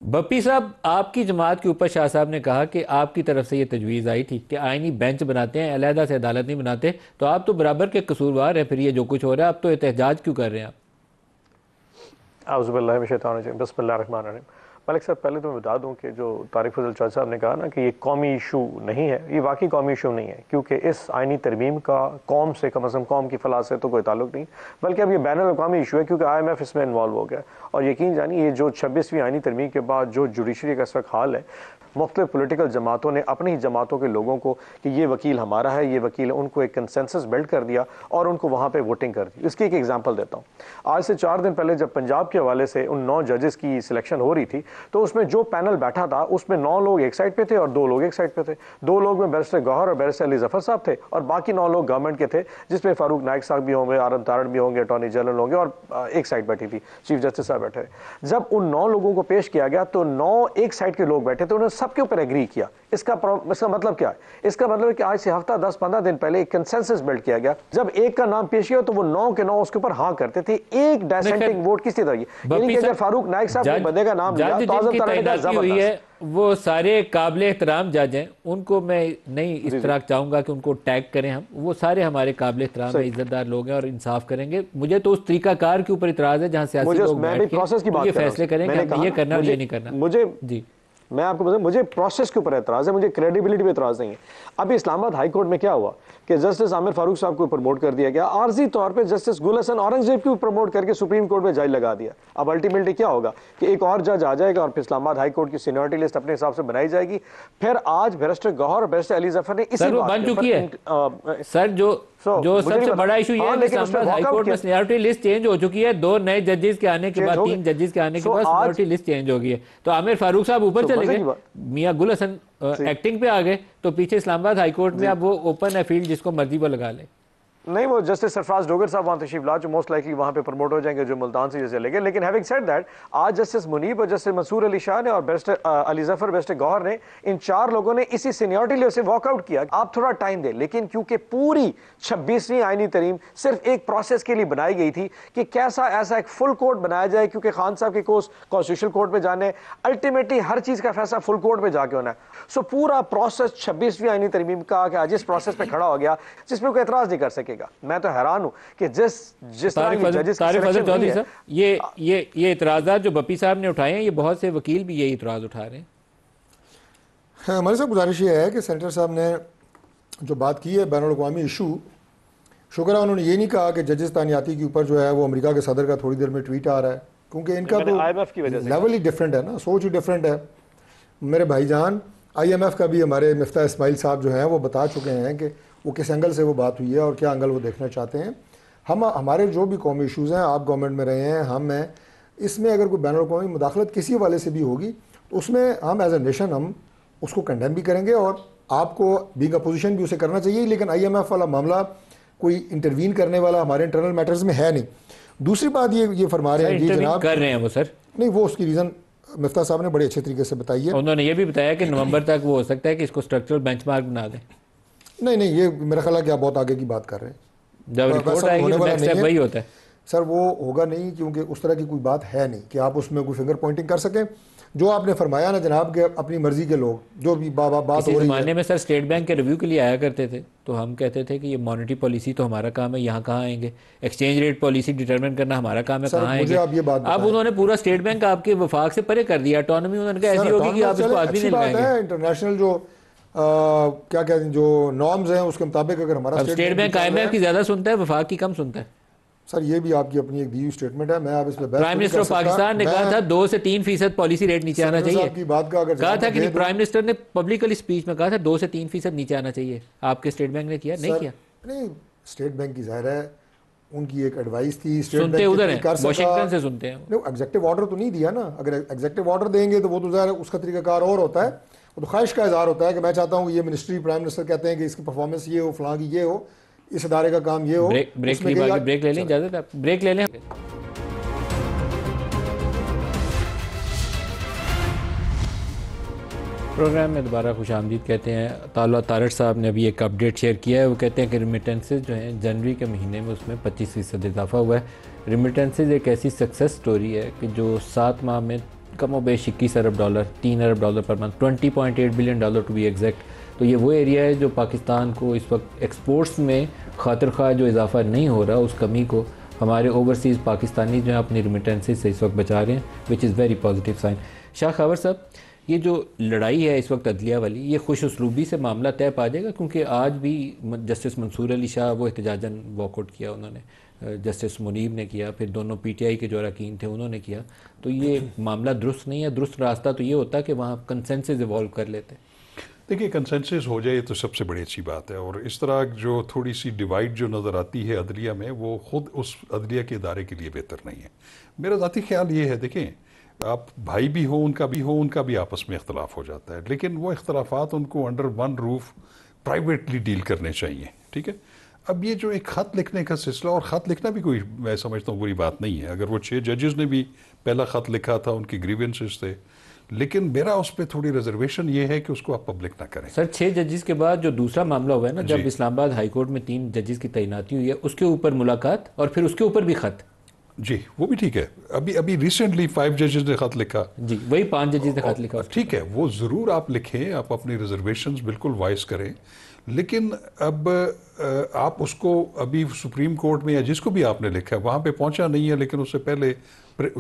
बप्पी साहब, आपकी जमात के ऊपर शाह साहब ने कहा कि आपकी तरफ से ये तजवीज़ आई थी कि आइनी बेंच बनाते हैं, अलहदा से अदालत नहीं बनाते, तो आप तो बराबर के कसूरवार हैं। फिर ये जो कुछ हो रहा है, आप तो एहतजाज क्यों कर रहे हैं? आप बिस्मिल्लाहिर्रहमानिर्रहीम। मलिक साहब, पहले तो मैं बता दूं कि जो तारिक फजल चौधरी साहब ने कहा ना कि ये कौमी इशू नहीं है, ये वाकई कौमी इशू नहीं है, क्योंकि इस आइनी तरमीम का कौम से कम अज़ कम कौम की फलाह से तो कोई ताल्लुक नहीं, बल्कि अब ये बैनुल अक़वामी इशू है, क्योंकि IMF इसमें इन्वॉल्व हो गया। और यकीन जानिए, ये जो 26वीं आइनी तरमीम के बाद जो जुडिशरी का इस वक्त हाल है, मुख्तलिफ पोलिटिकल जमातों ने अपनी ही जमातों के लोगों को कि ये वकील हमारा है, ये वकील है, उनको एक कंसेंसस बिल्ड कर दिया और उनको वहाँ पे वोटिंग कर दी। इसकी एक एग्जांपल देता हूँ। आज से 4 दिन पहले जब पंजाब के हवाले से उन 9 जजेस की सिलेक्शन हो रही थी, तो उसमें जो पैनल बैठा था उसमें 9 लोग एक साइड पे थे और 2 लोग एक साइड पे थे। 2 लोग में बैरिस्टर गौहर और बैरिस्टर अली जफर साहब थे और बाकी 9 लोग गवर्नमेंट के थे, जिसमें फारूक नाइक साहब भी होंगे, आरम तारण भी होंगे, अटॉर्नी जनरल होंगे और एक साइड बैठी थी चीफ जस्टिस साहब बैठे। जब उन 9 लोगों को पेश किया गया तो 9 एक साइड के लोग बैठे थे, उन्होंने सबके ऊपर एग्री किया। इसका मतलब क्या है? इसका मतलब है कि आज से हफ्ता 10-15 दिन पहले एक कंसेंसस बिल्ड किया गया। जब एक का नाम पेश किया तो वो 9 के 9 उसके ऊपर हाँ करते थे। एक डिसेंटिंग वोट किसकी तरह, यानी कि अगर फारूक नाइक साहब ने बंदे का नाम लिया तो आज़म तारण का जबरदस्त, वो सारे काबिल एहतराम जज हैं, उनको मैं नहीं इस तरह चाहूँगा कि उनको टैग करें हम। वो सारे हमारे काबिल एहतराम है, इज्जतदार लोग हैं और इंसाफ करेंगे। मुझे तो उस तरीकाकार के ऊपर इतराज़ है जहाँ सियासी लोग बैठ के ये फैसले करें कि ये करना और ये नहीं करना। मुझे जी मैं आपको बता, मुझे प्रोसेस के ऊपर एतराज़ है, मुझे क्रेडिबिलिटी पे एतराज़ नहीं है। अभी इस्लामाबाद हाई कोर्ट में क्या हुआ कि जस्टिस आमिर फारूक साहब को प्रमोट कर दिया गया, आर्जी तौर पे जस्टिस गुल हसन औरंगजेब को प्रमोट करके सुप्रीम कोर्ट में जज लगा दिया। अब अल्टीमेटली क्या होगा कि एक और जज आ जाएगा और फिर इस्लामाबाद हाई कोर्ट की सीनियरिटी लिस्ट अपने हिसाब से बनाई जाएगी। फिर आज बैरिस्टर गौहर और बैरिस्टर अली जफर ने इसी बात बन चुकी है सर, जो सबसे बड़ा इशू ये है कि इस्लामाबाद हाई कोर्ट में सीनियरिटी लिस्ट चेंज हो चुकी है। 2 नए जजेस के आने के बाद, 3 जजेस के आने के बाद सीनियरिटी लिस्ट चेंज हो गई है। तो आमिर फारूक साहब ऊपर चले गए, मियां गुल हसन एक्टिंग पे आ गए, तो पीछे इस्लामाबाद हाई कोर्ट में अब वो ओपन है फील्ड, जिसको मर्जी वो लगा ले। नहीं, वो जस्टिस सरफराज डोगर साहब वहाँ तशरीफ ला, जो मोस्ट लाइकली वहाँ पे प्रमोट हो जाएंगे, जो मुल्तान से जैसे लेंगे। लेकिन हैविंग सेड दैट, आज जस्टिस मुनीब और जस्टिस मंसूर अली शाह ने और बैरिस्टर अली जफर, बैरिस्टर गौहर ने, इन 4 लोगों ने इसी सीनियरिटी लिस्ट से वॉकआउट किया। आप थोड़ा टाइम दें, लेकिन क्योंकि पूरी 26वीं आइनी तरीम सिर्फ एक प्रोसेस के लिए बनाई गई थी कि कैसा ऐसा एक फुल कोर्ट बनाया जाए, क्योंकि खान साहब के कोर्स कॉन्स्टिट्यूशनल कोर्ट में जाने, अल्टीमेटली हर चीज का फैसला फुल कोर्ट में जाके होना है। सो पूरा प्रोसेस 26वीं आइनी तरमीम का कि आज इस प्रोसेस पे खड़ा हो गया जिसमें कोई एतराज नहीं कर सकेगा। मैं तो हैरान हूं कि जिस तरह की जजेस की सिलेक्शन हुई है, ये इतराज़ात जो बप्पी साहब ने उठाए हैं, ये बहुत से वकील भी यही इतराज उठा रहे हैं। हाँ, हमारे साथ गुजारिश ये है कि सेनेटर साहब ने जो बात की है बैनुल अक़वामी इशू, शुक्र है उन्होंने ये नहीं कहा कि जजेस तानियाती के ऊपर जो है वो अमेरिका के सदर का थोड़ी देर में ट्वीट आ रहा है, क्योंकि इनका तो IMF की वजह से लेवल ही डिफरेंट है ना, सोच ही डिफरेंट है। मेरे भाईजान IMF का भी हमारे मिफ्ता इस्माइल साहब जो हैं वो बता चुके हैं कि वो किस एंगल से वो बात हुई है और क्या एंगल वो देखना चाहते हैं। हमारे जो भी कौमी इशूज़ हैं, आप गवर्नमेंट में रहे हैं, हम हैं, इसमें अगर कोई बैनुल अक़वामी मुदाखलत किसी हवाले से भी होगी तो उसमें हम एज ए नेशन हम उसको कंडेम भी करेंगे और आपको बीइंग अपोजिशन भी उसे करना चाहिए। लेकिन IMF वाला मामला कोई इंटरवीन करने वाला हमारे इंटरनल मैटर्स में है नहीं। दूसरी बात ये फरमा रहे हैं जी जनाब कर रहे हैं वो सर, नहीं, वो उसकी रीज़न मिफ्ता साहब ने बड़े अच्छे तरीके से बताई है। उन्होंने ये भी बताया कि नवंबर तक वो हो सकता है कि इसको स्ट्रक्चरल बेंचमार्क बना दें। नहीं, ये मेरा ख्याल है कि आप बहुत आगे की बात कर रहे हैं। जब रिपोर्ट आएगी तो नेक्स्ट स्टेप वही होता है सर, वो होगा नहीं, क्योंकि उस तरह की कोई बात है नहीं कि आप उसमें कोई फिंगर पॉइंटिंग कर सकें। जो आपने फरमाया ना जनाब के अपनी मर्जी के लोग जो भी बात हो रही है। ज़माने में सर स्टेट बैंक के रिव्यू के लिए आया करते थे, तो हम कहते थे कि ये मॉनेटरी पॉलिसी तो हमारा काम है, यहाँ कहाँ आएंगे, एक्सचेंज रेट पॉलिसी डिटरमिन करना हमारा काम है, कहाँ आएंगे। अब उन्होंने पूरा स्टेट बैंक आपके वफाक से परे कर दिया, ऑटोनॉमी उन्होंने कहा ऐसी होगी कि आप इसको आदमी नहीं लगाएंगे। इंटरनेशनल जो क्या कहते हैं जो नॉर्म्स हैं उसके मुताबिक अगर हमारा स्टेट बैंक IMF की ज़्यादा सुनता है, वफाक की कम सुनता है। सर ये भी आपकी अपनी एक दी हुई स्टेटमेंट है, मैं आप इस पे प्राइम मिनिस्टर ऑफ पाकिस्तान ने कहा था 2 से 3% पॉलिसी रेट नीचे आना चाहिए। की बात का अगर कहा था कि प्राइम मिनिस्टर ने पब्लिकली स्पीच में कहा था 2 से 3% नीचे आना चाहिए। आपके स्टेट बैंक ने किया? नहीं किया। नहीं, स्टेट बैंक की जाहिर है उनकी एक एडवाइस थी, स्टेट सुनते उधर है, वाशिंगटन से सुनते हैं। नहीं, एग्जेक्टिव ऑर्डर तो नहीं दिया ना। अगर एग्जेक्टिव ऑर्डर देंगे तो वो तो जाहिर है उसका तरीकाकार और होता है, वो तो ख्वाहिश का इजहार होता है कि मैं चाहता हूँ ये मिनिस्ट्री प्राइम मिनिस्टर कहते हैं कि इसकी परफॉर्मेंस ये हो, फलां की ये हो, इस इदारे का काम ये हो। ब्रेक ले लें, इजाजत आप ब्रेक ले लें। प्रोग्राम में दोबारा खुशामदीद कहते हैं। तालवा तारड़ साहब ने अभी एक अपडेट शेयर किया है। वो कहते हैं कि रिमिटेंसेज जो हैं जनवरी के महीने में उसमें 25% इजाफा हुआ है। रिमिटेंसेज एक ऐसी सक्सेस स्टोरी है कि जो 7 माह में कम बेश 21 अरब डॉलर, 3 अरब dollar per month, $20.8 billion to be exact. तो ये वो एरिया है जो पाकिस्तान को इस वक्त एक्सपोर्ट्स में खातिर खा जो इजाफा नहीं हो रहा, उस कमी को हमारे ओवरसीज़ पाकिस्तानी जो है अपनी रिमिटेंसेस से इस वक्त बचा रहे हैं, which is very positive sign. शाह खबर साहब, ये जो लड़ाई है इस वक्त अदलिया वाली, ये खुश उसलूबी से मामला तय पा जाएगा? क्योंकि आज भी जस्टिस मंसूर अली शाह वो एहतजाजन वॉकआउट किया उन्होंने, जस्टिस मुनीब ने किया, फिर दोनों PTI के जो अरकान थे उन्होंने किया। तो ये मामला दुरुस्त नहीं है। दुरुस्त रास्ता तो ये होता है कि वहाँ कंसेंसस इवॉल्व कर लेते। देखिए, कंसेंसस हो जाए तो सबसे बड़ी अच्छी बात है, और इस तरह जो थोड़ी सी डिवाइड जो नज़र आती है अदलिया में, वो ख़ुद उस अदलिया के इदारे के लिए बेहतर नहीं है। मेरा ज़ाती ख्याल ये है, देखें, आप भाई भी हो उनका भी आपस में इख्तलाफ हो जाता है, लेकिन वो इख्तलाफात उनको under one roof privately deal करने चाहिए, ठीक है। अब ये जो एक ख़त लिखने का सिलसिला, और ख़त लिखना भी कोई, मैं समझता हूँ, बुरी बात नहीं है। अगर वो 6 जजेस ने भी पहला ख़त लिखा था, उनके ग्रीवेंसेस थे, लेकिन मेरा उस पर थोड़ी रिजर्वेशन ये है कि उसको आप पब्लिक ना करें। सर, 6 जजेस के बाद जो दूसरा मामला हुआ है ना, जब इस्लामाबाद हाई कोर्ट में 3 जजेस की तैनाती हुई है, उसके ऊपर मुलाकात और फिर उसके ऊपर भी खत, जी वो भी ठीक है। अभी रिसेंटली 5 जजेस ने खत लिखा, जी वही 5 जजेस ने खत लिखा, ठीक है, वो ज़रूर आप लिखें, आप अपनी रिजर्वेशंस बिल्कुल वॉइस करें, लेकिन अब आप उसको अभी सुप्रीम कोर्ट में या जिसको भी आपने लिखा है वहाँ पे पहुँचा नहीं है, लेकिन उससे पहले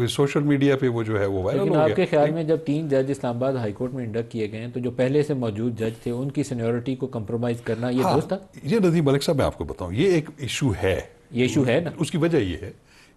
सोशल मीडिया पे वो जो है वो वायरल हो गया। आपके ख्याल में जब 3 जज इस्लामाबाद हाई कोर्ट में इंडक्ट किए गए हैं, तो जो पहले से मौजूद जज थे उनकी सीनियरिटी को कंप्रोमाइज़ करना ये दुरुस्त था? ये नदीम मलिक साहब, मैं आपको बताऊँ, ये एक इशू है। ये इशू है ना, उसकी वजह ये है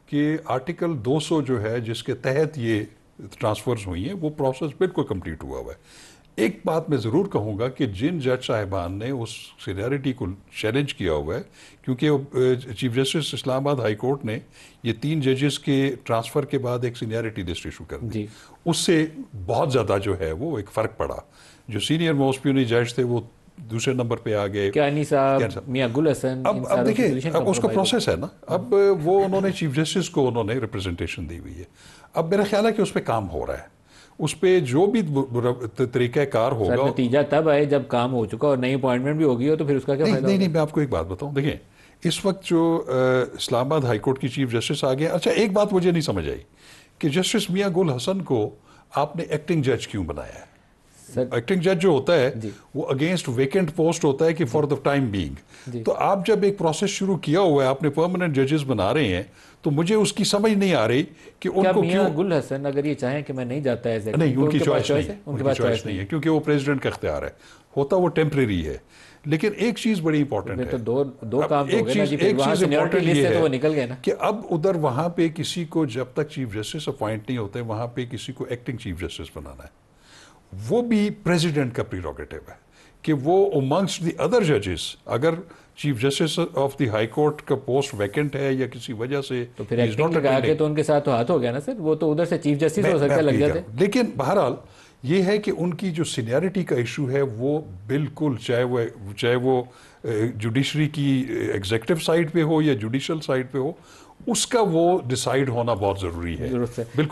कि आर्टिकल 200 जो है जिसके तहत ये ट्रांसफर्स हुई हैं, वो प्रोसेस बिल्कुल कंप्लीट हुआ हुआ है। एक बात मैं ज़रूर कहूँगा कि जिन जज साहिबान ने उस सीनियरिटी को चैलेंज किया हुआ है, क्योंकि chief justice Islamabad high court ने ये 3 जजेस के ट्रांसफ़र के बाद एक सीनियरिटी लिस्ट इशू कर दी, उससे बहुत ज़्यादा जो है वो एक फ़र्क पड़ा। जो सीनियर मोस्ट प्यूनी जज थे वो दूसरे नंबर पे आ गए, कियानी साहब, मियां गुल हसन। अब देखिए, अब उसका प्रोसेस है ना, अब वो उन्होंने चीफ जस्टिस को उन्होंने रिप्रेजेंटेशन दी हुई है। अब मेरा ख्याल है कि उस पर काम हो रहा है, उस पर जो भी तरीक़ाकार होगा। नतीजा तब आए जब काम हो चुका और नई अपॉइंटमेंट भी होगी, तो फिर उसका क्या फायदा? नहीं, मैं आपको एक बात बताऊं, देखिए, इस वक्त जो इस्लामाबाद हाई कोर्ट की चीफ जस्टिस आ गए। अच्छा, एक बात मुझे नहीं समझ आई कि जस्टिस मियां गुल हसन को आपने एक्टिंग जज क्यों बनाया है? एक्टिंग जज जो होता है वो अगेंस्ट वेकेंट पोस्ट होता है कि फॉर द टाइम बीइंग। तो आप जब एक प्रोसेस शुरू किया हुआ है, आपने परमानेंट जजेस बना रहे हैं, तो मुझे उसकी समझ नहीं आ रही कि उनको क्यों। गुल हसन अगर ये चाहें कि मैं नहीं जाता है, नहीं, उनकी चॉइस नहीं है, क्योंकि वो प्रेसिडेंट का इख्तियार है, होता वो टेम्परेरी है। लेकिन एक चीज बड़ी इंपॉर्टेंट है, तो दो काम एक चीज इंपॉर्टेंट ये है तो निकल गए ना, कि अब उधर वहां पे किसी को, जब तक चीफ जस्टिस अपॉइंट नहीं होते, वहां पे किसी को एक्टिंग चीफ जस्टिस बनाना है। वो भी प्रेसिडेंट का प्रीरोगेटिव है कि वो अमंग्स्ट द अदर जजेस, अगर chief justice of the high court का पोस्ट वैकेंट है या किसी वजह से, तो फिर एक्टिंग लगा के तो उनके साथ तो हाथ हो गया ना सर, वो तो उधर से चीफ जस्टिस हो सकता है, लग जाते। लेकिन बहरहाल ये है कि उनकी जो सीनियरिटी का इशू है वो बिल्कुल, चाहे वो जुडिशरी की एग्जीक्यूटिव साइड पे हो या जुडिशल साइड पे हो, उसका वो डिसाइड होना बहुत ज़रूरी है। बिल्कुल।